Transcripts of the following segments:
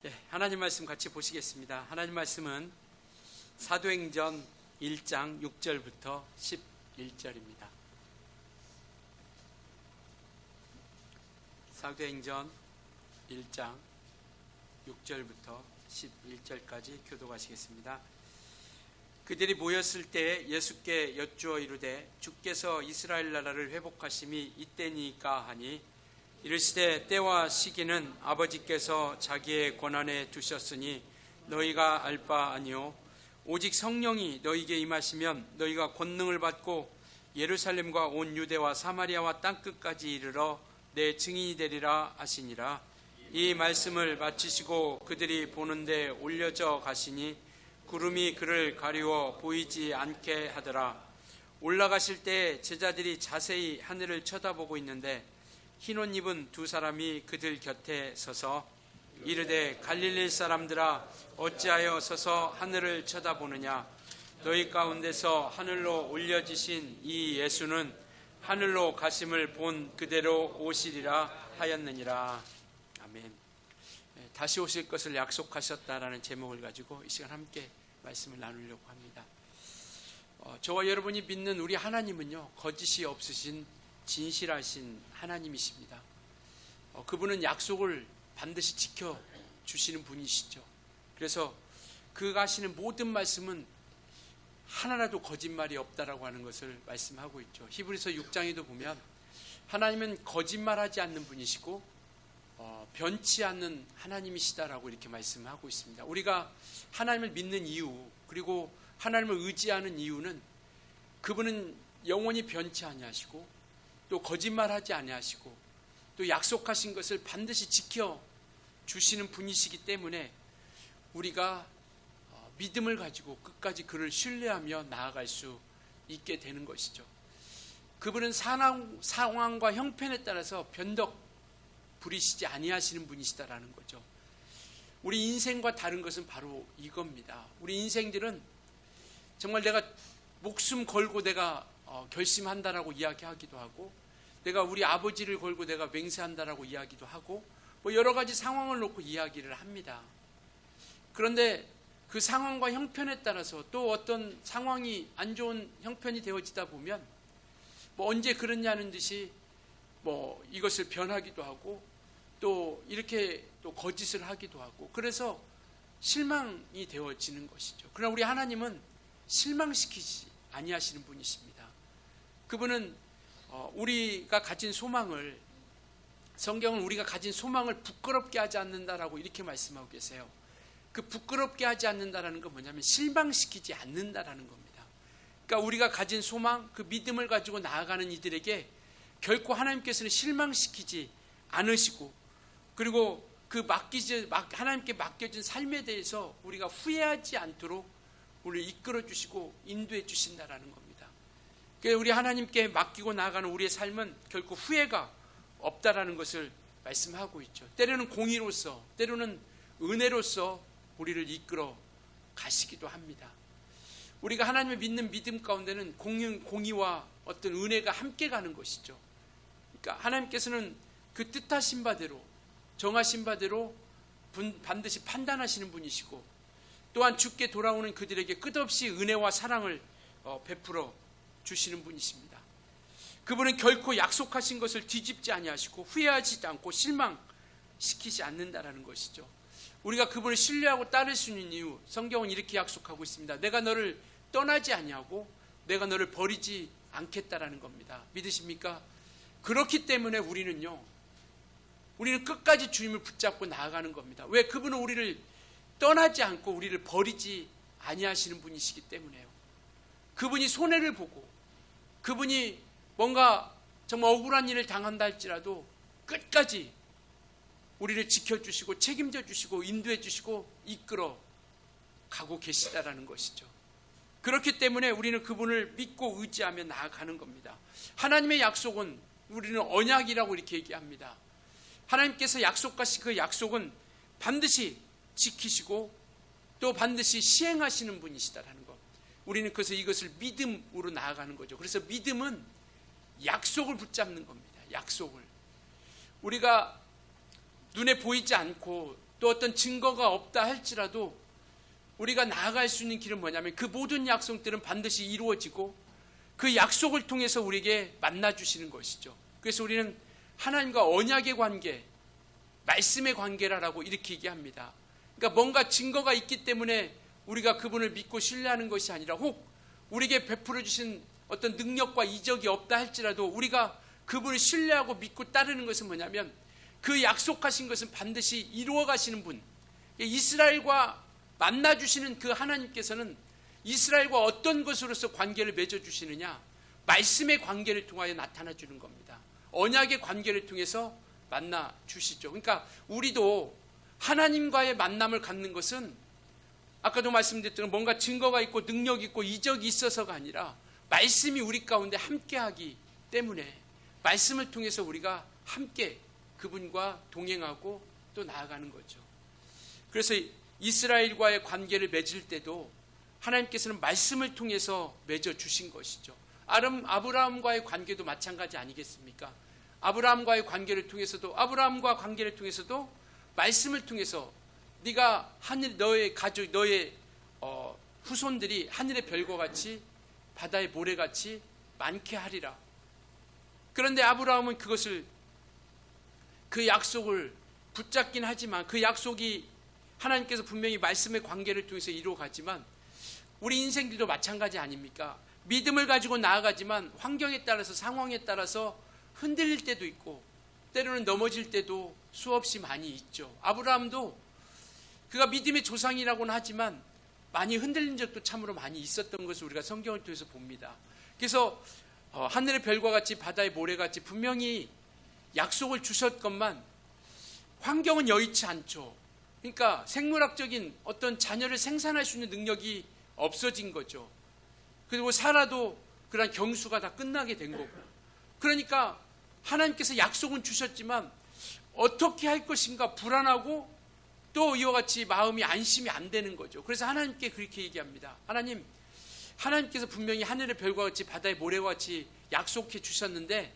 네, 하나님 말씀 같이 보시겠습니다. 하나님 말씀은 사도행전 1장 6절부터 11절입니다. 사도행전 1장 6절부터 11절까지 교독하시겠습니다. 그들이 모였을 때 예수께 여쭈어 이르되 주께서 이스라엘 나라를 회복하심이 이때니까 하니 이르시되 때와 시기는 아버지께서 자기의 권한에 두셨으니 너희가 알 바 아니요 오직 성령이 너희에게 임하시면 너희가 권능을 받고 예루살렘과 온 유대와 사마리아와 땅끝까지 이르러 내 증인이 되리라 하시니라. 이 말씀을 마치시고 그들이 보는데 올려져 가시니 구름이 그를 가리워 보이지 않게 하더라. 올라가실 때 제자들이 자세히 하늘을 쳐다보고 있는데 흰 옷 입은 두 사람이 그들 곁에 서서 이르되 갈릴리 사람들아 어찌하여 서서 하늘을 쳐다보느냐. 너희 가운데서 하늘로 올려지신 이 예수는 하늘로 가심을 본 그대로 오시리라 하였느니라. 아멘. 다시 오실 것을 약속하셨다라는 제목을 가지고 이 시간 함께 말씀을 나누려고 합니다. 저와 여러분이 믿는 우리 하나님은요, 거짓이 없으신 진실하신 하나님이십니다. 그분은 약속을 반드시 지켜주시는 분이시죠. 그래서 그가 하시는 모든 말씀은 하나라도 거짓말이 없다라고 하는 것을 말씀하고 있죠. 히브리서 6장에도 보면 하나님은 거짓말하지 않는 분이시고 변치 않는 하나님이시다라고 이렇게 말씀하고 있습니다. 우리가 하나님을 믿는 이유, 그리고 하나님을 의지하는 이유는 그분은 영원히 변치 아니하시고 또 거짓말하지 아니하시고 또 약속하신 것을 반드시 지켜주시는 분이시기 때문에 우리가 믿음을 가지고 끝까지 그를 신뢰하며 나아갈 수 있게 되는 것이죠. 그분은 상황과 형편에 따라서 변덕 부리시지 아니하시는 분이시다라는 거죠. 우리 인생과 다른 것은 바로 이겁니다. 우리 인생들은 정말 내가 목숨 걸고 내가 결심한다라고 이야기하기도 하고, 내가 우리 아버지를 걸고 내가 맹세한다라고 이야기도 하고, 뭐 여러 가지 상황을 놓고 이야기를 합니다. 그런데 그 상황과 형편에 따라서 또 어떤 상황이 안 좋은 형편이 되어지다 보면 뭐 언제 그러냐는 듯이 뭐 이것을 변하기도 하고 또 이렇게 또 거짓을 하기도 하고, 그래서 실망이 되어지는 것이죠. 그러나 우리 하나님은 실망시키지 아니하시는 분이십니다. 그분은 우리가 가진 소망을, 성경은 우리가 가진 소망을 부끄럽게 하지 않는다라고 이렇게 말씀하고 계세요. 그 부끄럽게 하지 않는다라는 건 뭐냐면 실망시키지 않는다라는 겁니다. 그러니까 우리가 가진 소망, 그 믿음을 가지고 나아가는 이들에게 결코 하나님께서는 실망시키지 않으시고, 그리고 그 하나님께 맡겨진 삶에 대해서 우리가 후회하지 않도록 우리를 이끌어 주시고 인도해 주신다라는 겁니다. 그래서 우리 하나님께 맡기고 나아가는 우리의 삶은 결코 후회가 없다라는 것을 말씀하고 있죠. 때로는 공의로서, 때로는 은혜로서 우리를 이끌어 가시기도 합니다. 우리가 하나님을 믿는 믿음 가운데는 공의와 어떤 은혜가 함께 가는 것이죠. 그러니까 하나님께서는 그 뜻하신 바대로, 정하신 바대로 반드시 판단하시는 분이시고, 또한 주께 돌아오는 그들에게 끝없이 은혜와 사랑을 베풀어 주시는 분이십니다. 그분은 결코 약속하신 것을 뒤집지 아니하시고 후회하지 않고 실망시키지 않는다라는 것이죠. 우리가 그분을 신뢰하고 따를 수 있는 이유, 성경은 이렇게 약속하고 있습니다. 내가 너를 떠나지 아니하고 내가 너를 버리지 않겠다라는 겁니다. 믿으십니까? 그렇기 때문에 우리는 끝까지 주님을 붙잡고 나아가는 겁니다. 왜? 그분은 우리를 떠나지 않고 우리를 버리지 아니하시는 분이시기 때문에요. 그분이 손해를 보고 그분이 뭔가 정말 억울한 일을 당한다 할지라도 끝까지 우리를 지켜주시고 책임져 주시고 인도해 주시고 이끌어 가고 계시다라는 것이죠. 그렇기 때문에 우리는 그분을 믿고 의지하며 나아가는 겁니다. 하나님의 약속은 우리는 언약이라고 이렇게 얘기합니다. 하나님께서 약속하신 그 약속은 반드시 지키시고 또 반드시 시행하시는 분이시다라는 것. 우리는 그래서 이것을 믿음으로 나아가는 거죠. 그래서 믿음은 약속을 붙잡는 겁니다. 약속을. 우리가 눈에 보이지 않고 또 어떤 증거가 없다 할지라도 우리가 나아갈 수 있는 길은 뭐냐면 그 모든 약속들은 반드시 이루어지고 그 약속을 통해서 우리에게 만나주시는 것이죠. 그래서 우리는 하나님과 언약의 관계, 말씀의 관계라고 이렇게 얘기합니다. 그러니까 뭔가 증거가 있기 때문에 우리가 그분을 믿고 신뢰하는 것이 아니라 혹 우리에게 베풀어 주신 어떤 능력과 이적이 없다 할지라도 우리가 그분을 신뢰하고 믿고 따르는 것은 뭐냐면 그 약속하신 것은 반드시 이루어 가시는 분, 이스라엘과 만나주시는 그 하나님께서는 이스라엘과 어떤 것으로서 관계를 맺어주시느냐, 말씀의 관계를 통하여 나타나주는 겁니다. 언약의 관계를 통해서 만나주시죠. 그러니까 우리도 하나님과의 만남을 갖는 것은 아까도 말씀드렸던 뭔가 증거가 있고 능력이 있고 이적이 있어서가 아니라 말씀이 우리 가운데 함께하기 때문에 말씀을 통해서 우리가 함께 그분과 동행하고 또 나아가는 거죠. 그래서 이스라엘과의 관계를 맺을 때도 하나님께서는 말씀을 통해서 맺어주신 것이죠. 아브라함과의 관계도 마찬가지 아니겠습니까? 아브라함과 관계를 통해서도 말씀을 통해서 네가 하늘, 너의 가족, 너의 후손들이 하늘의 별과 같이 바다의 모래같이 많게 하리라. 그런데 아브라함은 그 약속을 붙잡긴 하지만 그 약속이 하나님께서 분명히 말씀의 관계를 통해서 이루어가지만 우리 인생들도 마찬가지 아닙니까? 믿음을 가지고 나아가지만 환경에 따라서 상황에 따라서 흔들릴 때도 있고 때로는 넘어질 때도 수없이 많이 있죠. 아브라함도 그가 믿음의 조상이라고는 하지만 많이 흔들린 적도 참으로 많이 있었던 것을 우리가 성경을 통해서 봅니다. 그래서 하늘의 별과 같이 바다의 모래같이 분명히 약속을 주셨건만 환경은 여의치 않죠. 그러니까 생물학적인 어떤 자녀를 생산할 수 있는 능력이 없어진 거죠. 그리고 살아도 그런 경수가 다 끝나게 된 거고. 그러니까 하나님께서 약속은 주셨지만 어떻게 할 것인가 불안하고 또 이와 같이 마음이 안심이 안 되는 거죠. 그래서 하나님께 그렇게 얘기합니다. 하나님께서 분명히 하늘의 별과 같이 바다의 모래와 같이 약속해 주셨는데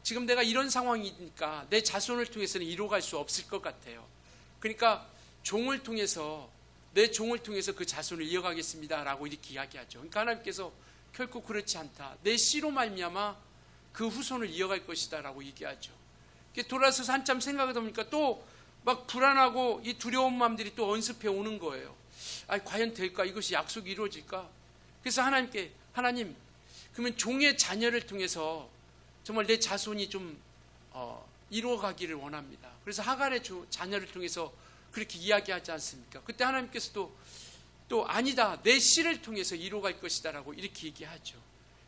지금 내가 이런 상황이니까 내 자손을 통해서는 이루어갈 수 없을 것 같아요. 그러니까 내 종을 통해서 그 자손을 이어가겠습니다 라고 이렇게 이야기하죠. 그러니까 하나님께서 결코 그렇지 않다. 내 씨로 말미암아 그 후손을 이어갈 것이다 라고 얘기하죠. 돌아서서 한참 생각하다 보니까 또 막 불안하고 이 두려운 마음들이 또 언습해 오는 거예요. 과연 될까? 이것이 약속이 이루어질까? 그래서 하나님 그러면 종의 자녀를 통해서 정말 내 자손이 좀 이루어가기를 원합니다. 그래서 하갈의 자녀를 통해서 그렇게 이야기하지 않습니까? 그때 하나님께서도 또 아니다. 내 씨를 통해서 이루어갈 것이다 라고 이렇게 얘기하죠.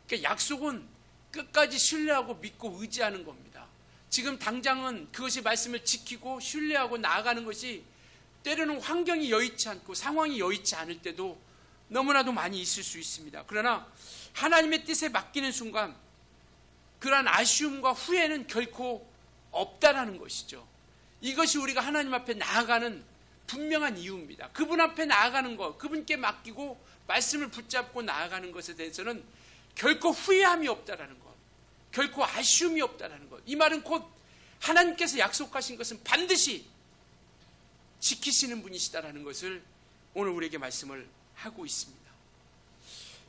그러니까 약속은 끝까지 신뢰하고 믿고 의지하는 겁니다. 지금 당장은 그것이 말씀을 지키고 신뢰하고 나아가는 것이 때로는 환경이 여의치 않고 상황이 여의치 않을 때도 너무나도 많이 있을 수 있습니다. 그러나 하나님의 뜻에 맡기는 순간 그러한 아쉬움과 후회는 결코 없다라는 것이죠. 이것이 우리가 하나님 앞에 나아가는 분명한 이유입니다. 그분 앞에 나아가는 것, 그분께 맡기고 말씀을 붙잡고 나아가는 것에 대해서는 결코 후회함이 없다라는 것, 결코 아쉬움이 없다라는 것. 이 말은 곧 하나님께서 약속하신 것은 반드시 지키시는 분이시다라는 것을 오늘 우리에게 말씀을 하고 있습니다.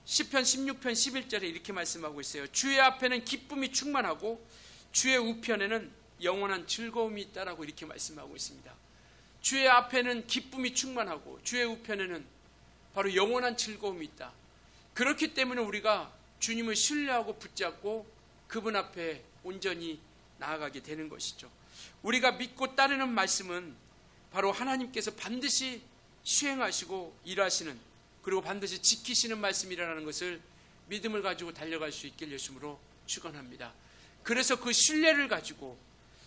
시편 16편 11절에 이렇게 말씀하고 있어요. 주의 앞에는 기쁨이 충만하고 주의 우편에는 영원한 즐거움이 있다라고 이렇게 말씀하고 있습니다. 주의 앞에는 기쁨이 충만하고 주의 우편에는 바로 영원한 즐거움이 있다. 그렇기 때문에 우리가 주님을 신뢰하고 붙잡고 그분 앞에 온전히 나아가게 되는 것이죠. 우리가 믿고 따르는 말씀은 바로 하나님께서 반드시 수행하시고 일하시는 그리고 반드시 지키시는 말씀이라는 것을 믿음을 가지고 달려갈 수 있길 예수님으로 축원합니다. 그래서 그 신뢰를 가지고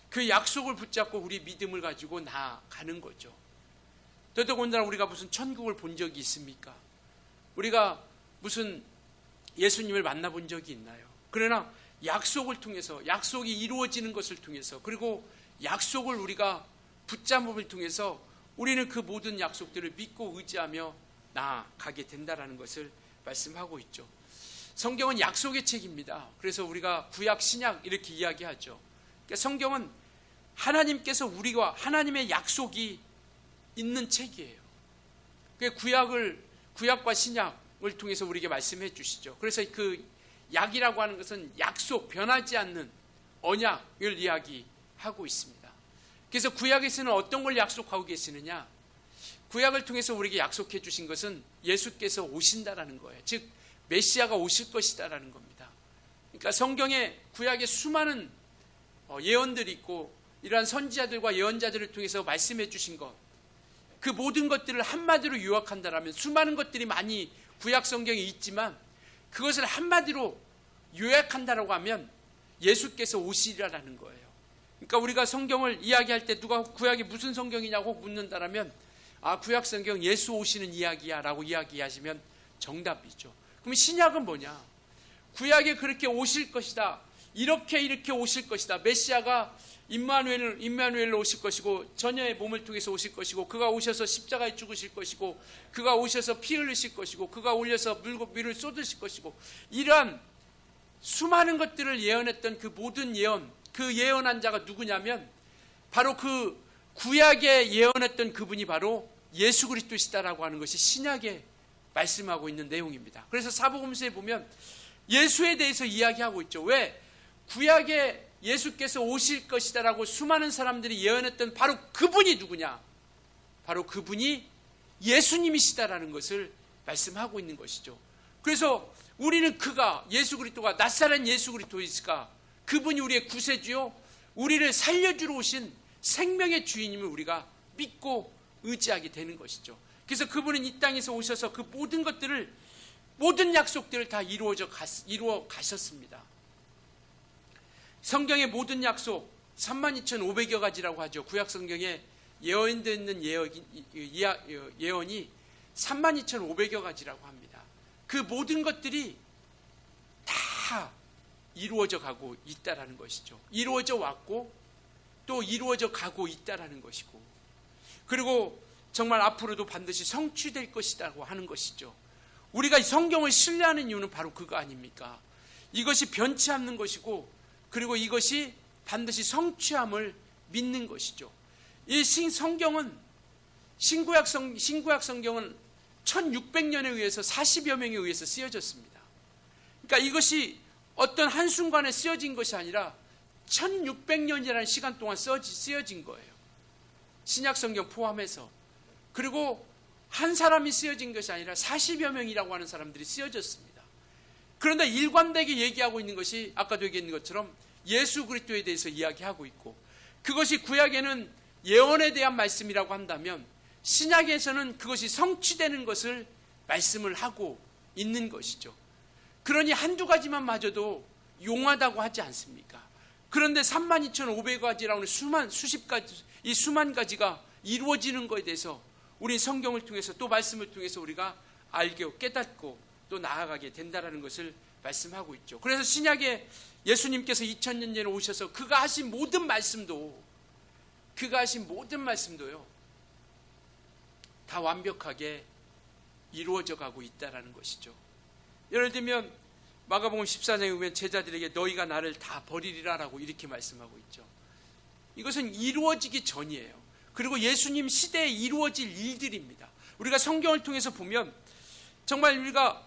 그 약속을 붙잡고 우리 믿음을 가지고 나아가는 거죠. 더더군다나 우리가 무슨 천국을 본 적이 있습니까? 우리가 무슨 예수님을 만나본 적이 있나요? 그러나 약속을 통해서 약속이 이루어지는 것을 통해서 그리고 약속을 우리가 붙잡음을 통해서 우리는 그 모든 약속들을 믿고 의지하며 나아가게 된다라는 것을 말씀하고 있죠. 성경은 약속의 책입니다. 그래서 우리가 구약 신약 이렇게 이야기하죠. 그러니까 성경은 하나님께서 우리와 하나님의 약속이 있는 책이에요. 구약과 신약을 통해서 우리에게 말씀해 주시죠. 그래서 그 약이라고 하는 것은 약속, 변하지 않는 언약을 이야기하고 있습니다. 그래서 구약에서는 어떤 걸 약속하고 계시느냐? 구약을 통해서 우리에게 약속해 주신 것은 예수께서 오신다라는 거예요. 즉 메시아가 오실 것이다라는 겁니다. 그러니까 성경에 구약에 수많은 예언들이 있고 이러한 선지자들과 예언자들을 통해서 말씀해 주신 것, 그 모든 것들을 한마디로 요약한다라면 수많은 것들이 많이 구약 성경에 있지만 그것을 한마디로 요약한다라고 하면 예수께서 오시리라는 거예요. 그러니까 우리가 성경을 이야기할 때 누가 구약이 무슨 성경이냐고 묻는다라면 구약 성경 예수 오시는 이야기야 라고 이야기하시면 정답이죠. 그럼 신약은 뭐냐? 구약에 그렇게 오실 것이다, 이렇게 오실 것이다, 메시아가 임마누엘로 오실 것이고 전혀의 몸을 통해서 오실 것이고 그가 오셔서 십자가에 죽으실 것이고 그가 오셔서 피 흘리실 것이고 그가 올려서 물을 쏟으실 것이고 이러한 수많은 것들을 예언했던 그 모든 예언, 그 예언한 자가 누구냐면 바로 그 구약에 예언했던 그분이 바로 예수 그리스도시다라고 하는 것이 신약에 말씀하고 있는 내용입니다. 그래서 사복음서에 보면 예수에 대해서 이야기하고 있죠. 왜? 구약에 예수께서 오실 것이다라고 수많은 사람들이 예언했던 바로 그분이 누구냐? 바로 그분이 예수님이시다라는 것을 말씀하고 있는 것이죠. 그래서 우리는 그가, 예수 그리스도가 낫사렛 예수 그리스도이시까, 그분이 우리의 구세주요 우리를 살려주러 오신 생명의 주인임을 우리가 믿고 의지하게 되는 것이죠. 그래서 그분은 이 땅에서 오셔서 그 모든 것들을, 모든 약속들을 다 이루어 가셨습니다. 성경의 모든 약속 32,500여 가지라고 하죠. 구약 성경에 예언되어 있는 예언이 32,500여 가지라고 합니다. 그 모든 것들이 다 이루어져 가고 있다라는 것이죠. 이루어져 왔고 또 이루어져 가고 있다라는 것이고, 그리고 정말 앞으로도 반드시 성취될 것이라고 하는 것이죠. 우리가 성경을 신뢰하는 이유는 바로 그거 아닙니까? 이것이 변치 않는 것이고 그리고 이것이 반드시 성취함을 믿는 것이죠. 이 성경은 신구약 성경은 1600년에 의해서 40여 명에 의해서 쓰여졌습니다. 그러니까 이것이 어떤 한순간에 쓰여진 것이 아니라 1600년이라는 시간 동안 쓰여진 거예요. 신약 성경 포함해서. 그리고 한 사람이 쓰여진 것이 아니라 40여 명이라고 하는 사람들이 쓰여졌습니다. 그런데 일관되게 얘기하고 있는 것이 아까도 얘기했는 것처럼 예수 그리스도에 대해서 이야기하고 있고, 그것이 구약에는 예언에 대한 말씀이라고 한다면 신약에서는 그것이 성취되는 것을 말씀을 하고 있는 것이죠. 그러니 한두 가지만 마저도 용하다고 하지 않습니까? 그런데 32,500가지라고 하는 수만 가지가 이루어지는 것에 대해서 우리 성경을 통해서 또 말씀을 통해서 우리가 알고 깨닫고 또 나아가게 된다는 것을 말씀하고 있죠. 그래서 신약에 예수님께서 2000년 전에 오셔서 그가 하신 모든 말씀도요 다 완벽하게 이루어져 가고 있다는 것이죠. 예를 들면 마가복음 14장에 보면 제자들에게 너희가 나를 다 버리리라라고 이렇게 말씀하고 있죠. 이것은 이루어지기 전이에요. 그리고 예수님 시대에 이루어질 일들입니다. 우리가 성경을 통해서 보면 정말 우리가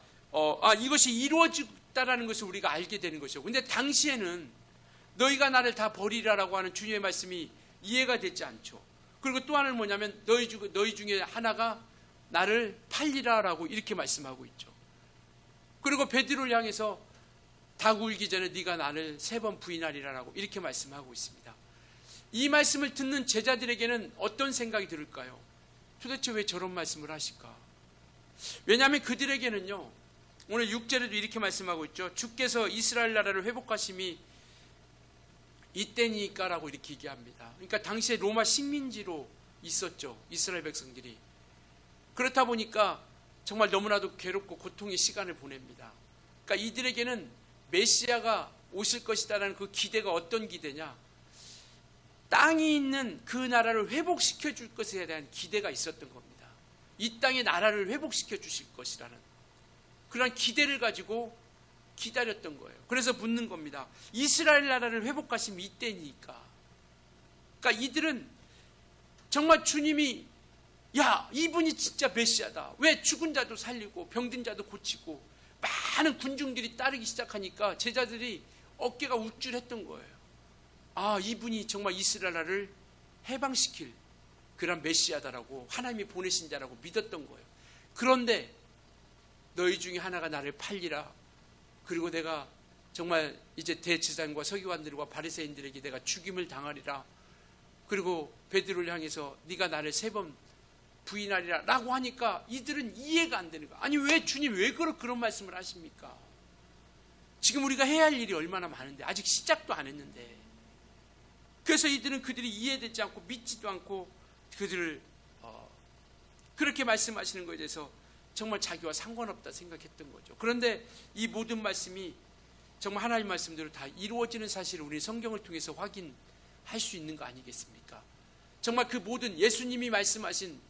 이것이 이루어졌다라는 것을 우리가 알게 되는 것이죠. 근데 당시에는 너희가 나를 다 버리라라고 하는 주님의 말씀이 이해가 되지 않죠. 그리고 또 하나는 뭐냐면 너희 중에 하나가 나를 팔리라라고 이렇게 말씀하고 있죠. 그리고 베드로를 향해서 닭 울기 전에 네가 나를 3번 부인하리라라고 이렇게 말씀하고 있습니다. 이 말씀을 듣는 제자들에게는 어떤 생각이 들을까요? 도대체 왜 저런 말씀을 하실까? 왜냐하면 그들에게는요, 오늘 6절에도 이렇게 말씀하고 있죠. 주께서 이스라엘 나라를 회복하심이 이때니까라고 이렇게 얘기합니다. 그러니까 당시에 로마 식민지로 있었죠, 이스라엘 백성들이. 그렇다 보니까 정말 너무나도 괴롭고 고통의 시간을 보냅니다. 그러니까 이들에게는 메시아가 오실 것이다라는 그 기대가 어떤 기대냐? 땅이 있는 그 나라를 회복시켜 줄 것에 대한 기대가 있었던 겁니다. 이 땅의 나라를 회복시켜 주실 것이라는 그런 기대를 가지고 기다렸던 거예요. 그래서 묻는 겁니다. 이스라엘 나라를 회복하시면 이때니까. 그러니까 이들은 정말 주님이 야, 이분이 진짜 메시아다. 왜 죽은 자도 살리고 병든 자도 고치고 많은 군중들이 따르기 시작하니까 제자들이 어깨가 우쭐했던 거예요. 아, 이분이 정말 이스라엘 나라를 해방시킬 그런 메시아다라고, 하나님이 보내신 자라고 믿었던 거예요. 그런데 너희 중에 하나가 나를 팔리라. 그리고 내가 정말 이제 대제사장과 서기관들과 바리새인들에게 내가 죽임을 당하리라. 그리고 베드로를 향해서 네가 나를 3번 부인하리라 라고 하니까 이들은 이해가 안 되는 거야. 아니, 왜 주님 왜 그런 말씀을 하십니까? 지금 우리가 해야 할 일이 얼마나 많은데, 아직 시작도 안 했는데. 그래서 이들은 그들이 이해되지 않고 믿지도 않고 그들을 그렇게 말씀하시는 것에 대해서 정말 자기와 상관없다 생각했던 거죠. 그런데 이 모든 말씀이 정말 하나님 말씀대로 다 이루어지는 사실을 우리 성경을 통해서 확인할 수 있는 거 아니겠습니까? 정말 그 모든 예수님이 말씀하신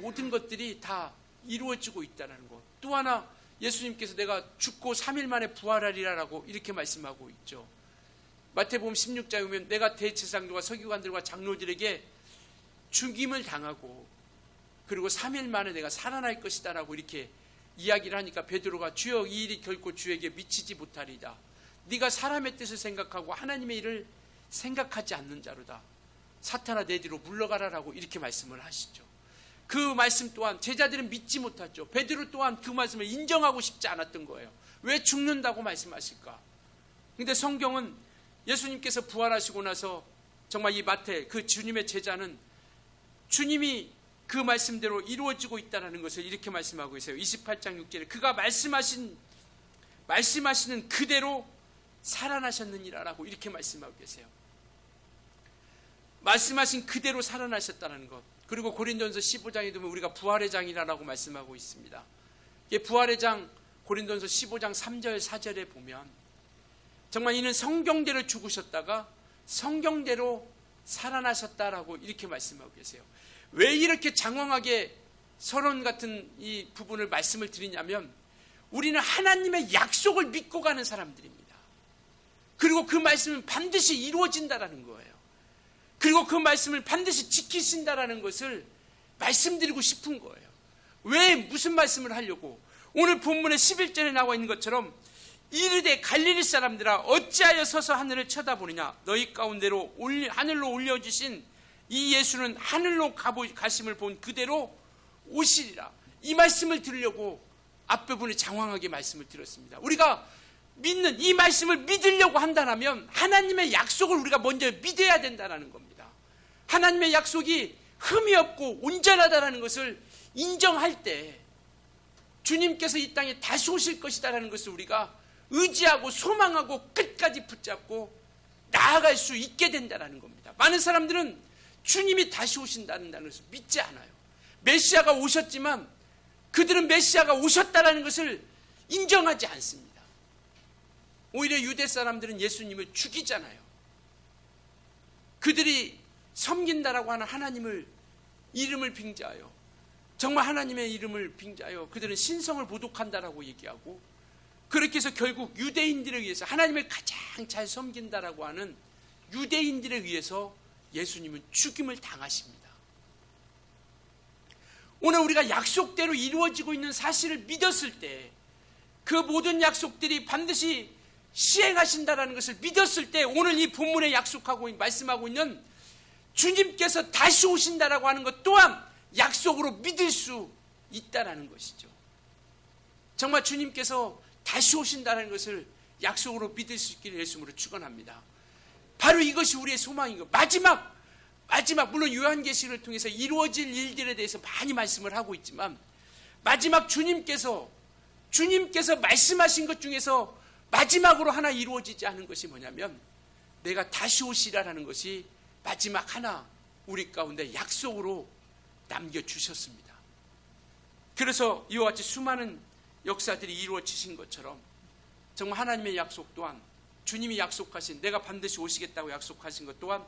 모든 것들이 다 이루어지고 있다는 것. 또 하나, 예수님께서 내가 죽고 3일 만에 부활하리라라고 이렇게 말씀하고 있죠. 마태복음 16장에 보면 내가 대제사장들과 서기관들과 장로들에게 죽임을 당하고 그리고 3일 만에 내가 살아날 것이다 라고 이렇게 이야기를 하니까 베드로가 주여, 이 일이 결코 주에게 미치지 못하리이다. 네가 사람의 뜻을 생각하고 하나님의 일을 생각하지 않는 자로다. 사탄아, 내 뒤로 물러가라라고 이렇게 말씀을 하시죠. 그 말씀 또한 제자들은 믿지 못했죠. 베드로 또한 그 말씀을 인정하고 싶지 않았던 거예요. 왜 죽는다고 말씀하실까? 그런데 성경은 예수님께서 부활하시고 나서 정말 이 마태, 그 주님의 제자는 주님이 그 말씀대로 이루어지고 있다는 것을 이렇게 말씀하고 있어요. 28장 6절에 그가 말씀하시는 그대로 살아나셨느니라라고 이렇게 말씀하고 계세요. 말씀하신 그대로 살아나셨다는 것. 그리고 고린도전서 15장에 보면 우리가 부활의 장이라고 말씀하고 있습니다. 부활의 장 고린도전서 15장 3절 4절에 보면 정말 이는 성경대로 죽으셨다가 성경대로 살아나셨다라고 이렇게 말씀하고 계세요. 왜 이렇게 장황하게 서론 같은 이 부분을 말씀을 드리냐면 우리는 하나님의 약속을 믿고 가는 사람들입니다. 그리고 그 말씀은 반드시 이루어진다라는 거예요. 그리고 그 말씀을 반드시 지키신다라는 것을 말씀드리고 싶은 거예요. 왜 무슨 말씀을 하려고? 오늘 본문의 11절에 나와 있는 것처럼 이르되 갈릴리 사람들아 어찌하여 서서 하늘을 쳐다보느냐. 너희 가운데로 하늘로 올려주신 이 예수는 하늘로 가심을 본 그대로 오시리라. 이 말씀을 들으려고 앞부분에 장황하게 말씀을 드렸습니다. 우리가 믿는 이 말씀을 믿으려고 한다면 하나님의 약속을 우리가 먼저 믿어야 된다는 겁니다. 하나님의 약속이 흠이 없고 온전하다는 것을 인정할 때 주님께서 이 땅에 다시 오실 것이다라는 것을 우리가 의지하고 소망하고 끝까지 붙잡고 나아갈 수 있게 된다는 겁니다. 많은 사람들은 주님이 다시 오신다는 것을 믿지 않아요. 메시아가 오셨지만 그들은 메시아가 오셨다는 것을 인정하지 않습니다. 오히려 유대 사람들은 예수님을 죽이잖아요. 그들이 섬긴다라고 하는 하나님을 이름을 빙자하여 정말 하나님의 이름을 빙자하여 그들은 신성을 모독한다라고 얘기하고 그렇게 해서 결국 유대인들에 의해서 하나님을 가장 잘 섬긴다라고 하는 유대인들에 의해서 예수님은 죽임을 당하십니다. 오늘 우리가 약속대로 이루어지고 있는 사실을 믿었을 때 그 모든 약속들이 반드시 시행하신다라는 것을 믿었을 때 오늘 이 본문에 약속하고 말씀하고 있는 주님께서 다시 오신다라고 하는 것 또한 약속으로 믿을 수 있다라는 것이죠. 정말 주님께서 다시 오신다는 것을 약속으로 믿을 수 있기를 예수님으로 축원합니다. 바로 이것이 우리의 소망인 것. 마지막 물론 요한계시를 통해서 이루어질 일들에 대해서 많이 말씀을 하고 있지만 마지막 주님께서 말씀하신 것 중에서 마지막으로 하나 이루어지지 않은 것이 뭐냐면 내가 다시 오시라라는 것이 마지막 하나 우리 가운데 약속으로 남겨주셨습니다. 그래서 이와 같이 수많은 역사들이 이루어지신 것처럼 정말 하나님의 약속 또한 주님이 약속하신 내가 반드시 오시겠다고 약속하신 것 또한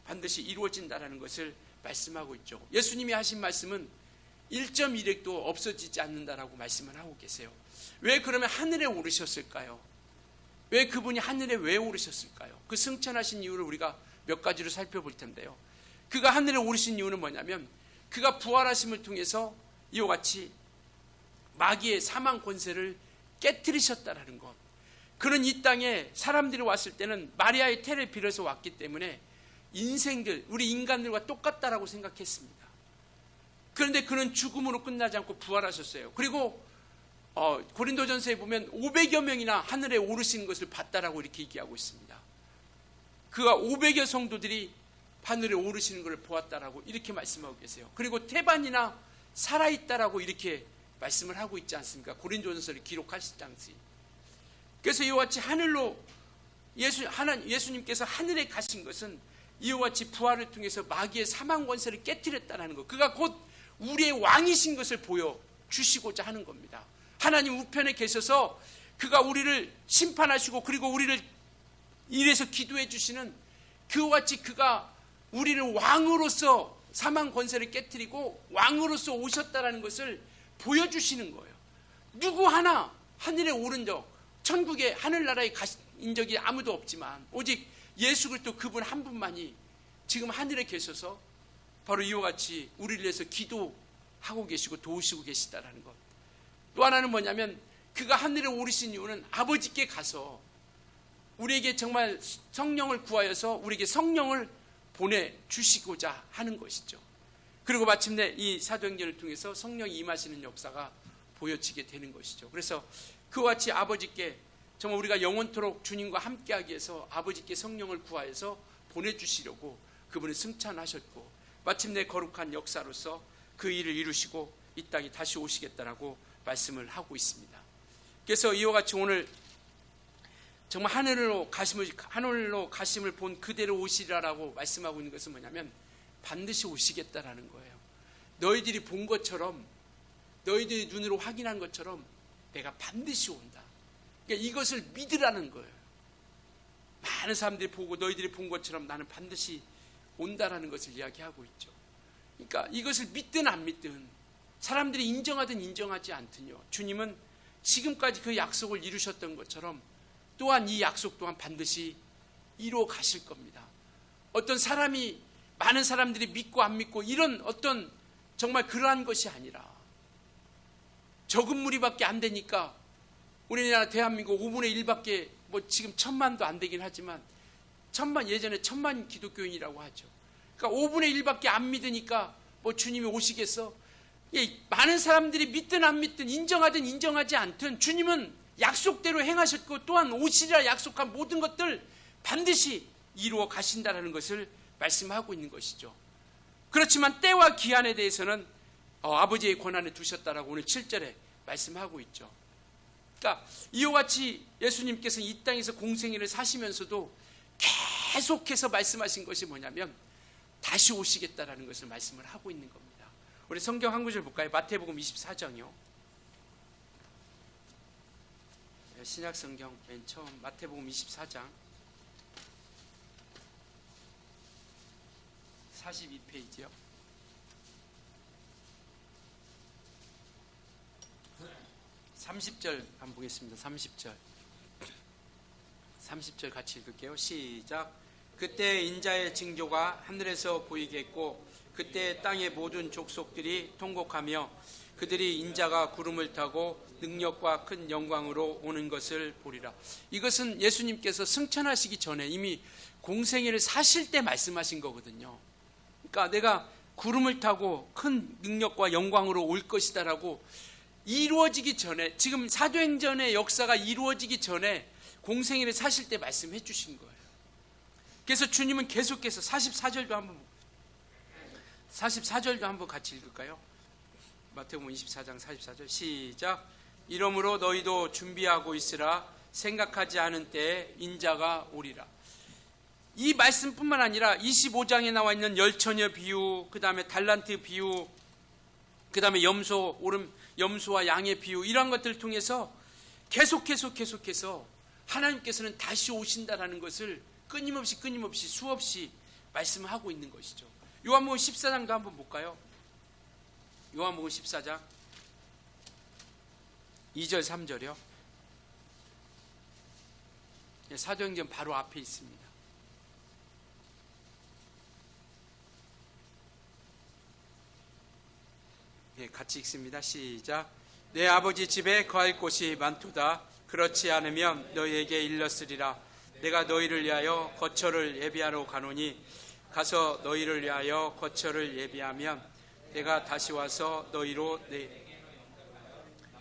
반드시 이루어진다는 것을 말씀하고 있죠. 예수님이 하신 말씀은 1.1획도 없어지지 않는다라고 말씀을 하고 계세요. 왜 그러면 하늘에 오르셨을까요? 왜 그분이 하늘에 왜 오르셨을까요? 그 승천하신 이유를 우리가 몇 가지로 살펴볼 텐데요. 그가 하늘에 오르신 이유는 뭐냐면 그가 부활하심을 통해서 이와 같이 마귀의 사망 권세를 깨뜨리셨다라는 것. 그는 이 땅에 사람들이 왔을 때는 마리아의 태를 빌어서 왔기 때문에 인생들, 우리 인간들과 똑같다라고 생각했습니다. 그런데 그는 죽음으로 끝나지 않고 부활하셨어요. 그리고 고린도전서에 보면 500여 명이나 하늘에 오르시는 것을 봤다라고 이렇게 얘기하고 있습니다. 그가 500여 성도들이 하늘에 오르시는 것을 보았다라고 이렇게 말씀하고 계세요. 그리고 태반이나 살아있다라고 이렇게 말씀을 하고 있지 않습니까? 고린도전서를 기록하시지 않습니까? 그래서 이와 같이 하늘로 예수님께서 하늘에 가신 것은 이와 같이 부활을 통해서 마귀의 사망 권세를 깨뜨렸다는 것. 그가 곧 우리의 왕이신 것을 보여주시고자 하는 겁니다. 하나님 우편에 계셔서 그가 우리를 심판하시고 그리고 우리를 이래서 기도해 주시는 그와 같이 그가 우리를 왕으로서 사망 권세를 깨뜨리고 왕으로서 오셨다라는 것을 보여주시는 거예요. 누구 하나 하늘에 오른 적, 천국의 하늘나라에 가신 적이 아무도 없지만 오직 예수 그리스도 그분 한 분만이 지금 하늘에 계셔서 바로 이와 같이 우리를 위해서 기도하고 계시고 도우시고 계시다라는 것. 또 하나는 뭐냐면 그가 하늘에 오르신 이유는 아버지께 가서 우리에게 정말 성령을 구하여서 우리에게 성령을 보내주시고자 하는 것이죠. 그리고 마침내 이 사도행전을 통해서 성령이 임하시는 역사가 보여지게 되는 것이죠. 그래서 그와 같이 아버지께 정말 우리가 영원토록 주님과 함께하기 위해서 아버지께 성령을 구하여서 보내주시려고 그분을 승천하셨고 마침내 거룩한 역사로서 그 일을 이루시고 이 땅에 다시 오시겠다라고 말씀을 하고 있습니다. 그래서 이와 같이 오늘 정말 하늘로 가심을 본 그대로 오시리라고 말씀하고 있는 것은 뭐냐면 반드시 오시겠다라는 거예요. 너희들이 본 것처럼 너희들이 눈으로 확인한 것처럼 내가 반드시 온다. 그러니까 이것을 믿으라는 거예요. 많은 사람들이 보고 너희들이 본 것처럼 나는 반드시 온다라는 것을 이야기하고 있죠. 그러니까 이것을 믿든 안 믿든 사람들이 인정하든 인정하지 않든요. 주님은 지금까지 그 약속을 이루셨던 것처럼 또한 이 약속 또한 반드시 이루어 가실 겁니다. 어떤 사람이 많은 사람들이 믿고 안 믿고 이런 어떤 정말 그러한 것이 아니라 적은 무리밖에 안 되니까 우리나라 대한민국 5분의 1밖에 뭐 지금 1000만도 안 되긴 하지만 예전에 1000만 기독교인이라고 하죠. 그러니까 5분의 1밖에 안 믿으니까 뭐 주님이 오시겠어? 많은 사람들이 믿든 안 믿든 인정하든 인정하지 않든 주님은 약속대로 행하셨고 또한 오시리라 약속한 모든 것들 반드시 이루어 가신다라는 것을 말씀하고 있는 것이죠. 그렇지만 때와 기한에 대해서는 아버지의 권한에 두셨다라고 오늘 7절에 말씀하고 있죠. 그러니까 이와 같이 예수님께서 이 땅에서 공생애를 사시면서도 계속해서 말씀하신 것이 뭐냐면 다시 오시겠다라는 것을 말씀을 하고 있는 겁니다. 우리 성경 한 구절 볼까요? 마태복음 24장이요. 신약 성경 맨 처음 마태복음 24장 42페이지요. 30절 한번 보겠습니다. 30절 같이 읽을게요. 시작. 그때 인자의 징조가 하늘에서 보이겠고 그때 땅의 모든 족속들이 통곡하며 그들이 인자가 구름을 타고 능력과 큰 영광으로 오는 것을 보리라. 이것은 예수님께서 승천하시기 전에 이미 공생애를 사실 때 말씀하신 거거든요. 그러니까 내가 구름을 타고 큰 능력과 영광으로 올 것이다라고 이루어지기 전에, 지금 사도행전의 역사가 이루어지기 전에 공생애를 사실 때 말씀해 주신 거예요. 그래서 주님은 계속해서 44절도 한번 같이 읽을까요? 마태복음 24장 44절 시작. 이러므로 너희도 준비하고 있으라. 생각하지 않은 때에 인자가 오리라. 이 말씀뿐만 아니라 25장에 나와 있는 열처녀 비유, 그 다음에 달란트 비유, 그 다음에 염소와 양의 비유, 이러한 것들을 통해서 계속해서 하나님께서는 다시 오신다라는 것을 끊임없이 수없이 말씀하고 있는 것이죠. 요한복음 14장도 한번 볼까요? 요한복음 14장 2절 3절이요. 사도행전 바로 앞에 있습니다. 네, 같이 읽습니다. 시작. 내 아버지 집에 거할 곳이 많도다. 그렇지 않으면 너희에게 일렀으리라. 내가 너희를 위하여 거처를 예비하러 가노니 가서 너희를 위하여 거처를 예비하면 내가 다시 와서 너희로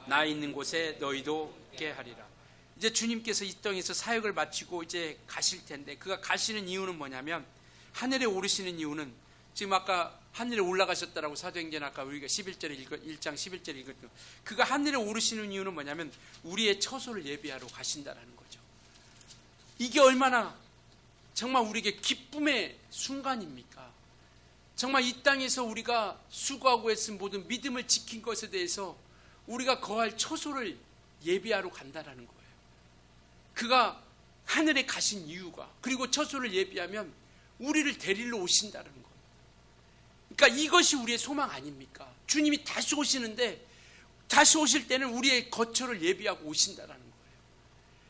나 있는 곳에 너희도 있게 하리라. 이제 주님께서 이 땅에서 사역을 마치고 이제 가실 텐데, 그가 가시는 이유는 뭐냐면, 하늘에 오르시는 이유는, 지금 아까 하늘에 올라가셨다라고 사도행전 아까 우리가 11절에 1장 11절에 읽었던, 그가 하늘에 오르시는 이유는 뭐냐면 우리의 처소를 예비하러 가신다라는 거죠. 이게 얼마나 정말 우리에게 기쁨의 순간입니까? 정말 이 땅에서 우리가 수고하고 했은 모든 믿음을 지킨 것에 대해서 우리가 거할 처소를 예비하러 간다라는 거예요. 그가 하늘에 가신 이유가, 그리고 처소를 예비하면 우리를 데리러 오신다는 거예요. 그러니까 이것이 우리의 소망 아닙니까? 주님이 다시 오시는데, 다시 오실 때는 우리의 거처를 예비하고 오신다는 거예요.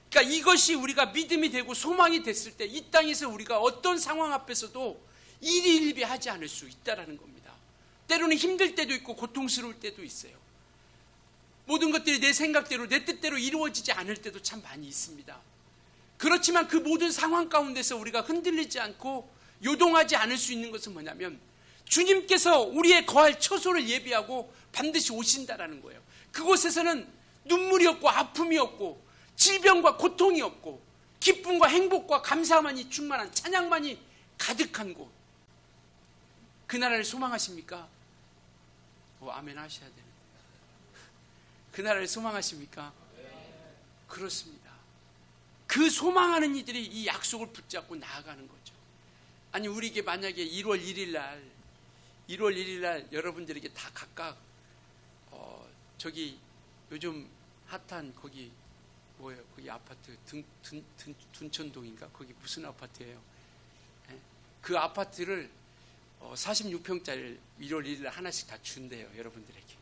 그러니까 이것이 우리가 믿음이 되고 소망이 됐을 때 이 땅에서 우리가 어떤 상황 앞에서도 일희일비하지 않을 수 있다는 겁니다. 때로는 힘들 때도 있고 고통스러울 때도 있어요. 모든 것들이 내 생각대로 내 뜻대로 이루어지지 않을 때도 참 많이 있습니다. 그렇지만 그 모든 상황 가운데서 우리가 흔들리지 않고 요동하지 않을 수 있는 것은 뭐냐면, 주님께서 우리의 거할 처소를 예비하고 반드시 오신다라는 거예요. 그곳에서는 눈물이 없고 아픔이 없고 질병과 고통이 없고 기쁨과 행복과 감사만이 충만한, 찬양만이 가득한 곳, 그 나라를 소망하십니까? 아멘 하셔야 되는데. 그 나라를 소망하십니까? 그렇습니다. 그 소망하는 이들이 이 약속을 붙잡고 나아가는 거죠. 아니, 우리에게 만약에 1월 1일 날 여러분들에게 다 각각 저기 요즘 핫한 거기 뭐예요? 거기 아파트 둔천동인가? 거기 무슨 아파트예요? 그 아파트를 46평짜리를 1월 1일 날 하나씩 다 준대요, 여러분들에게.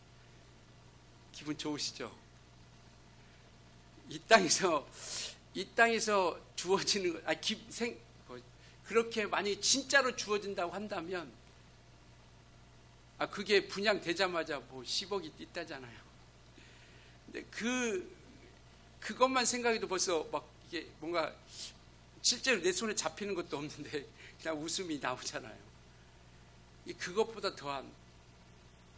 기분 좋으시죠? 이 땅에서 주어지는 그렇게 만약에 진짜로 주어진다고 한다면, 그게 분양되자마자 10억이 있다잖아요. 근데 그것만 생각해도 벌써 막 이게 뭔가 실제로 내 손에 잡히는 것도 없는데 그냥 웃음이 나오잖아요. 그것보다 더한,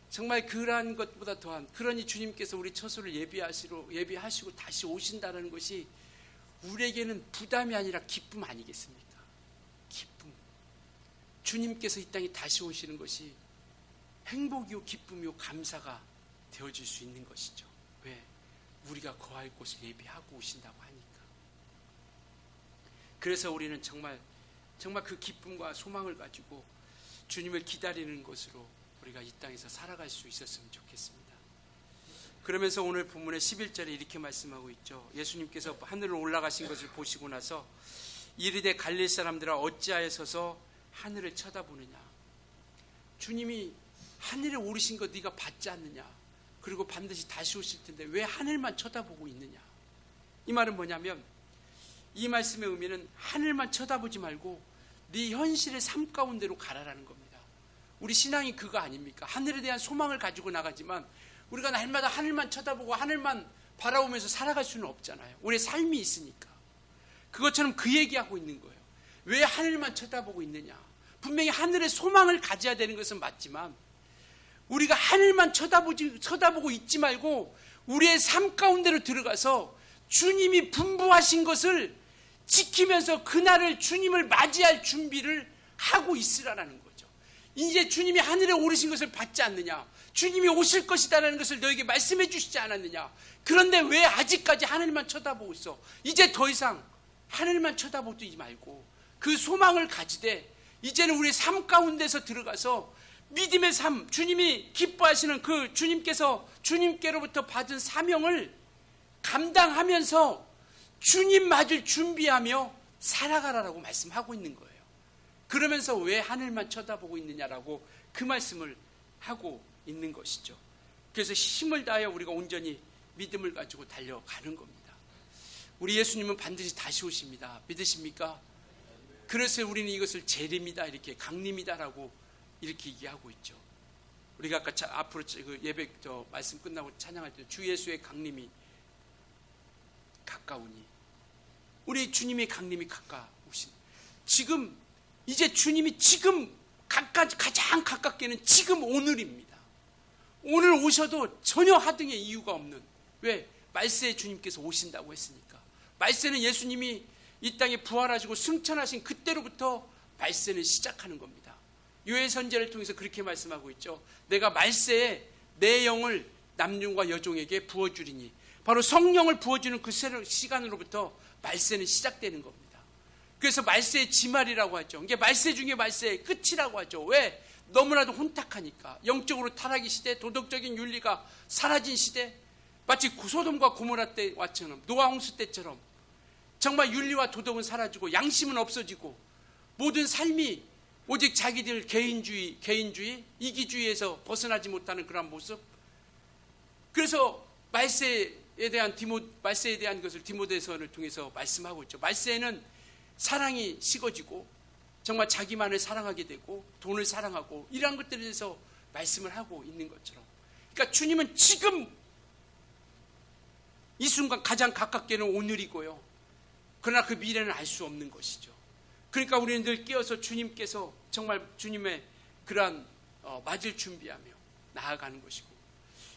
정말 그러한 것보다 더한, 그러니 주님께서 우리 처소를 예비하시고 다시 오신다는 것이 우리에게는 부담이 아니라 기쁨 아니겠습니까? 기쁨. 주님께서 이 땅에 다시 오시는 것이 행복이요 기쁨이요 감사가 되어질 수 있는 것이죠. 왜? 우리가 거할 곳을 예비하고 오신다고 하니까. 그래서 우리는 정말 그 기쁨과 소망을 가지고 주님을 기다리는 것으로 우리가 이 땅에서 살아갈 수 있었으면 좋겠습니다. 그러면서 오늘 본문의 11절에 이렇게 말씀하고 있죠. 예수님께서 하늘로 올라가신 것을 보시고 나서 이르되 갈릴 사람들아 어찌하여 서서 하늘을 쳐다보느냐. 주님이 하늘에 오르신 것 네가 받지 않느냐. 그리고 반드시 다시 오실 텐데 왜 하늘만 쳐다보고 있느냐. 이 말은 뭐냐면, 이 말씀의 의미는 하늘만 쳐다보지 말고 네 현실의 삶 가운데로 가라라는 겁니다. 우리 신앙이 그거 아닙니까? 하늘에 대한 소망을 가지고 나가지만 우리가 날마다 하늘만 쳐다보고 하늘만 바라보면서 살아갈 수는 없잖아요. 우리의 삶이 있으니까. 그것처럼 그 얘기하고 있는 거예요. 왜 하늘만 쳐다보고 있느냐. 분명히 하늘의 소망을 가져야 되는 것은 맞지만 우리가 하늘만 쳐다보고 있지 말고 우리의 삶 가운데로 들어가서 주님이 분부하신 것을 지키면서 그날을 주님을 맞이할 준비를 하고 있으라는 거죠. 이제 주님이 하늘에 오르신 것을 받지 않느냐. 주님이 오실 것이다라는 것을 너에게 말씀해 주시지 않았느냐. 그런데 왜 아직까지 하늘만 쳐다보고 있어? 이제 더 이상 하늘만 쳐다보지 말고 그 소망을 가지되 이제는 우리의 삶 가운데서 들어가서 믿음의 삶, 주님이 기뻐하시는 그 주님께로부터 받은 사명을 감당하면서 주님 맞을 준비하며 살아가라라고 말씀하고 있는 거예요. 그러면서 왜 하늘만 쳐다보고 있느냐라고 그 말씀을 하고 있는 것이죠. 그래서 힘을 다하여 우리가 온전히 믿음을 가지고 달려가는 겁니다. 우리 예수님은 반드시 다시 오십니다. 믿으십니까? 그래서 우리는 이것을 재림이다, 이렇게 강림이다라고 이렇게 얘기하고 있죠. 우리가 아까 앞으로 그 예배 말씀 끝나고 찬양할 때 주 예수의 강림이 가까우니, 우리 주님의 강림이 가까우신, 지금 이제 주님이 지금 가장 가깝게는 지금 오늘입니다. 오늘 오셔도 전혀 하등의 이유가 없는, 왜? 말세에 주님께서 오신다고 했으니까. 말세는 예수님이 이 땅에 부활하시고 승천하신 그때로부터 말세는 시작하는 겁니다. 요엘 선지자를 통해서 그렇게 말씀하고 있죠. 내가 말세에 내 영을 남종과 여종에게 부어주리니, 바로 성령을 부어주는 그 시간으로부터 말세는 시작되는 겁니다. 그래서 말세의 지말이라고 하죠. 이게 말세 중에 말세의 끝이라고 하죠. 왜? 너무나도 혼탁하니까. 영적으로 타락의 시대, 도덕적인 윤리가 사라진 시대, 마치 소돔과 고모라 때와처럼, 노아 홍수 때처럼 정말 윤리와 도덕은 사라지고 양심은 없어지고 모든 삶이 오직 자기들 개인주의, 이기주의에서 벗어나지 못하는 그런 모습. 그래서 말세에 대한 것을 디모데서를 통해서 말씀하고 있죠. 말세에는 사랑이 식어지고 정말 자기만을 사랑하게 되고 돈을 사랑하고 이러한 것들에 대해서 말씀을 하고 있는 것처럼, 그러니까 주님은 지금 이 순간 가장 가깝게는 오늘이고요. 그러나 그 미래는 알 수 없는 것이죠. 그러니까 우리는 늘 깨어서 주님께서 정말 주님의 그러한 맞을 준비하며 나아가는 것이고,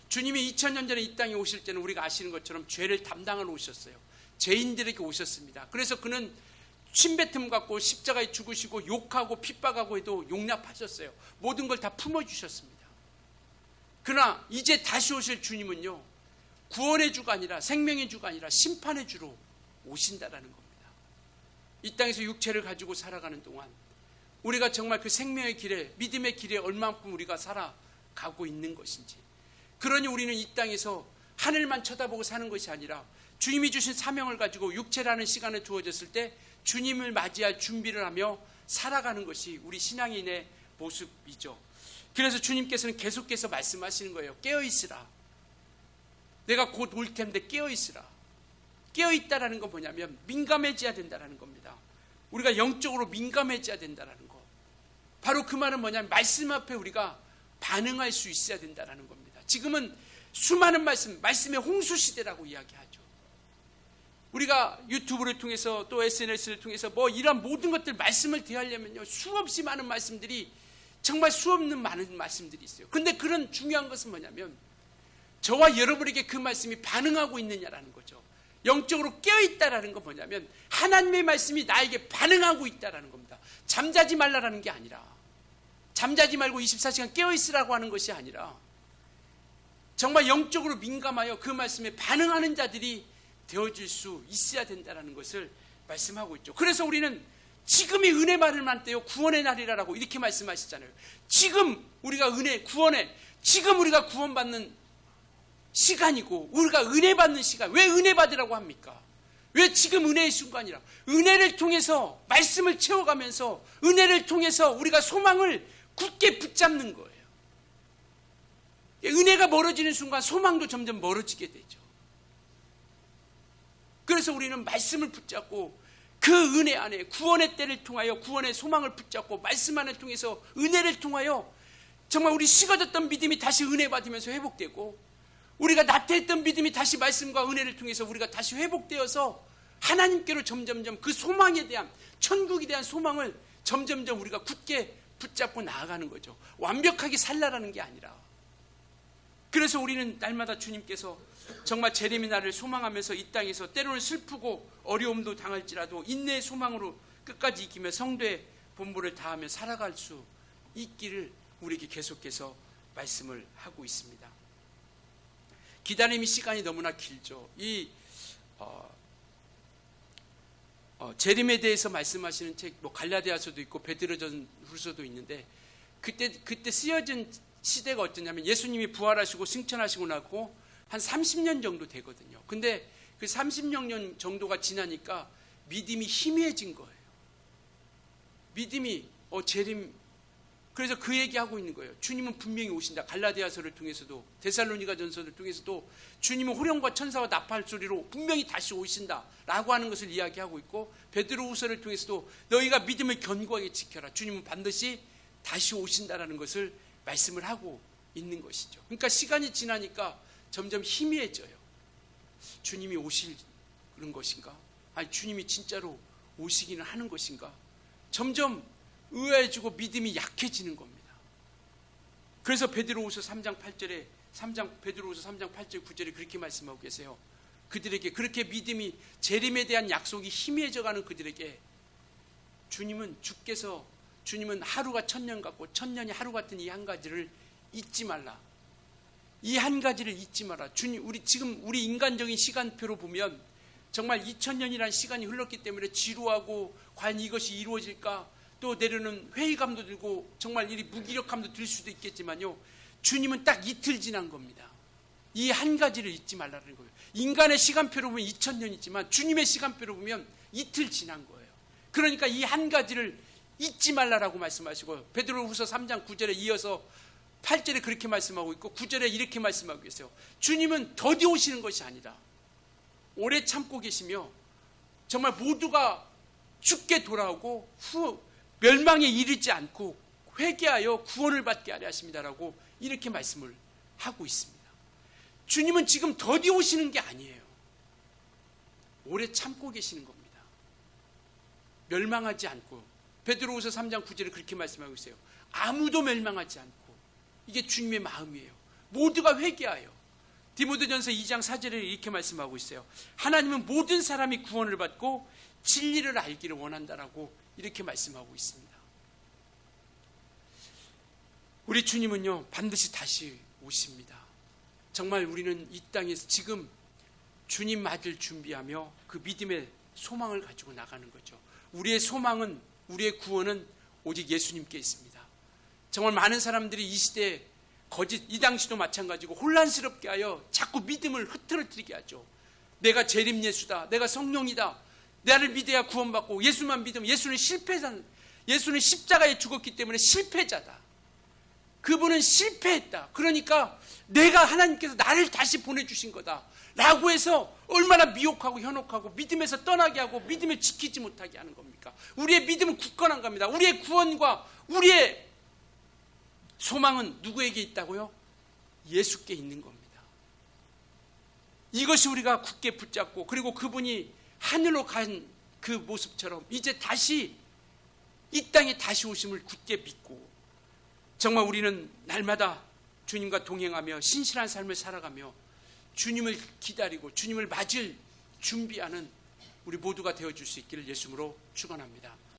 주님이 2000년 전에 이 땅에 오실 때는 우리가 아시는 것처럼 죄를 담당하러 오셨어요. 죄인들에게 오셨습니다. 그래서 그는 침뱉음 갖고 십자가에 죽으시고 욕하고 핍박하고 해도 용납하셨어요. 모든 걸 다 품어주셨습니다. 그러나 이제 다시 오실 주님은요, 구원의 주가 아니라 생명의 주가 아니라 심판의 주로 오신다라는 겁니다. 이 땅에서 육체를 가지고 살아가는 동안 우리가 정말 그 생명의 길에, 믿음의 길에 얼마만큼 우리가 살아가고 있는 것인지, 그러니 우리는 이 땅에서 하늘만 쳐다보고 사는 것이 아니라 주님이 주신 사명을 가지고 육체라는 시간에 주어졌을 때 주님을 맞이할 준비를 하며 살아가는 것이 우리 신앙인의 모습이죠. 그래서 주님께서는 계속해서 말씀하시는 거예요. 깨어있으라. 내가 곧 올 텐데 깨어있으라. 깨어있다라는 건 뭐냐면 민감해져야 된다는 겁니다. 우리가 영적으로 민감해져야 된다는 거. 바로 그 말은 뭐냐면 말씀 앞에 우리가 반응할 수 있어야 된다는 겁니다. 지금은 수많은 말씀의 홍수 시대라고 이야기하죠. 우리가 유튜브를 통해서 또 SNS를 통해서 이런 모든 것들 말씀을 대하려면요, 수없이 많은 말씀들이, 정말 수없는 많은 말씀들이 있어요. 그런데 그런 중요한 것은 뭐냐면 저와 여러분에게 그 말씀이 반응하고 있느냐라는 거죠. 영적으로 깨어있다라는 건 뭐냐면 하나님의 말씀이 나에게 반응하고 있다라는 겁니다. 잠자지 말라라는 게 아니라, 잠자지 말고 24시간 깨어있으라고 하는 것이 아니라 정말 영적으로 민감하여 그 말씀에 반응하는 자들이 되어질 수 있어야 된다는 것을 말씀하고 있죠. 그래서 우리는 지금이 은혜 받을 만때요, 구원의 날이라고 이렇게 말씀하시잖아요. 지금 우리가 지금 우리가 구원받는 시간이고 우리가 은혜 받는 시간. 왜 은혜 받으라고 합니까? 왜 지금 은혜의 순간이라? 은혜를 통해서 말씀을 채워가면서 은혜를 통해서 우리가 소망을 굳게 붙잡는 거예요. 은혜가 멀어지는 순간 소망도 점점 멀어지게 되죠. 그래서 우리는 말씀을 붙잡고 그 은혜 안에 구원의 때를 통하여 구원의 소망을 붙잡고 말씀 안을 통해서 은혜를 통하여 정말 우리 식어졌던 믿음이 다시 은혜 받으면서 회복되고, 우리가 나태했던 믿음이 다시 말씀과 은혜를 통해서 우리가 다시 회복되어서 하나님께로 점점점 그 소망에 대한, 천국에 대한 소망을 점점점 우리가 굳게 붙잡고 나아가는 거죠. 완벽하게 살라라는 게 아니라. 그래서 우리는 날마다 주님께서 정말 재림의 날을 소망하면서 이 땅에서 때로는 슬프고 어려움도 당할지라도 인내의 소망으로 끝까지 이기며 성도의 본분을 다하며 살아갈 수 있기를 우리에게 계속해서 말씀을 하고 있습니다. 기다림의 시간이 너무나 길죠. 이 재림에 대해서 말씀하시는 책, 갈라디아서도 있고 베드로전후서도 있는데, 그때 쓰여진 시대가 어떠냐면 예수님이 부활하시고 승천하시고 나고 한 30년 정도 되거든요. 근데 그 30년 정도가 지나니까 믿음이 희미해진 거예요. 믿음이 재림. 그래서 그 얘기하고 있는 거예요. 주님은 분명히 오신다. 갈라디아서를 통해서도 데살로니가 전서를 통해서도 주님은 호령과 천사와 나팔 소리로 분명히 다시 오신다라고 하는 것을 이야기하고 있고, 베드로후서를 통해서도 너희가 믿음을 견고하게 지켜라. 주님은 반드시 다시 오신다라는 것을 말씀을 하고 있는 것이죠. 그러니까 시간이 지나니까 점점 희미해져요. 주님이 오실 그런 것인가? 아니, 주님이 진짜로 오시기는 하는 것인가? 점점 의아해지고 믿음이 약해지는 겁니다. 그래서 베드로후서 3장 8절에 베드로후서 3장 8절 9절에 그렇게 말씀하고 계세요. 그들에게 그렇게 믿음이 재림에 대한 약속이 희미해져가는 그들에게 주님은 하루가 천년 같고 천년이 하루 같은 이 한 가지를 잊지 말라. 이 한 가지를 잊지 마라. 우리 인간적인 시간표로 보면 정말 2000년이라는 시간이 흘렀기 때문에 지루하고 과연 이것이 이루어질까? 또 내려는 회의감도 들고 정말 이 무기력함도 들 수도 있겠지만요. 주님은 딱 이틀 지난 겁니다. 이 한 가지를 잊지 말라는 거예요. 인간의 시간표로 보면 2000년이지만 주님의 시간표로 보면 이틀 지난 거예요. 그러니까 이 한 가지를 잊지 말라라고 말씀하시고 베드로후서 3장 9절에 이어서 8절에 그렇게 말씀하고 있고 9절에 이렇게 말씀하고 계세요. 주님은 더디 오시는 것이 아니라 오래 참고 계시며 정말 모두가 죽게 돌아오고 멸망에 이르지 않고 회개하여 구원을 받게 하려 하십니다라고 이렇게 말씀을 하고 있습니다. 주님은 지금 더디 오시는 게 아니에요. 오래 참고 계시는 겁니다. 멸망하지 않고 베드로후서 3장 9절에 그렇게 말씀하고 있어요. 아무도 멸망하지 않고 이게 주님의 마음이에요. 모두가 회개하여 디모데전서 2장 4절에 이렇게 말씀하고 있어요. 하나님은 모든 사람이 구원을 받고 진리를 알기를 원한다라고 이렇게 말씀하고 있습니다. 우리 주님은요 반드시 다시 오십니다. 정말 우리는 이 땅에서 지금 주님 맞을 준비하며 그 믿음의 소망을 가지고 나가는 거죠. 우리의 소망은, 우리의 구원은 오직 예수님께 있습니다. 정말 많은 사람들이 이 시대에 이 당시도 마찬가지고 혼란스럽게 하여 자꾸 믿음을 흐트러뜨리게 하죠. 내가 재림 예수다, 내가 성령이다, 나를 믿어야 구원받고 예수만 믿으면 예수는 십자가에 죽었기 때문에 실패자다. 그분은 실패했다. 그러니까 내가 하나님께서 나를 다시 보내주신 거다 라고 해서 얼마나 미혹하고 현혹하고 믿음에서 떠나게 하고 믿음을 지키지 못하게 하는 겁니까? 우리의 믿음은 굳건한 겁니다. 우리의 구원과 우리의 소망은 누구에게 있다고요? 예수께 있는 겁니다. 이것이 우리가 굳게 붙잡고 그리고 그분이 하늘로 간 그 모습처럼 이제 다시 이 땅에 다시 오심을 굳게 믿고 정말 우리는 날마다 주님과 동행하며 신실한 삶을 살아가며 주님을 기다리고 주님을 맞을 준비하는 우리 모두가 되어줄 수 있기를 예수님으로 축원합니다.